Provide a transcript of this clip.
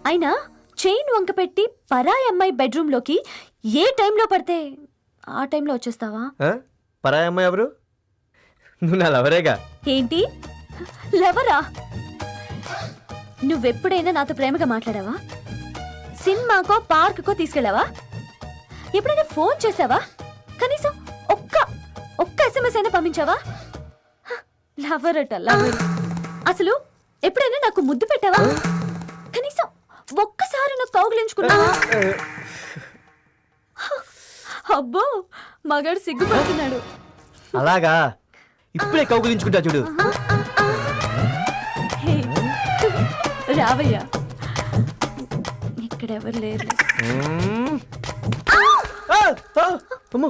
అయినా చైన్ వంక పెట్టి పరాయి అమ్మాయి బెడ్రూమ్ లోకి ఏ టైంలో పడితే ఆ టైంలో వచ్చేస్తావా? పరాయి అమ్మాయి ఎవరు? నువ్వు నా లవరేగా. ఏంటి లవరా? నువ్వెప్పుడైనా నాతో ప్రేమగా మాట్లాడావా? సినిమాకో పార్క్కో తీసుకెళ్ళావా? ఎప్పుడైనా ఫోన్ చేసావా? కనీసం ఒక్క SMS అయినా పంపించావా? లవర్ అట లవర్. అసలు ఎప్పుడైనా నాకు ముద్దు పెట్టావా? కనీసం ఒక్కసారి నాకు కౌగిలించుకున్నావా? అబ్బో మగాడు సిగ్గుపడుతున్నాడు. అలాగా, ఇప్పుడే కౌగిలించుకుంటా చూడు. రావయ్యా, ఇక్కడెవరు లేరు. అమ్మో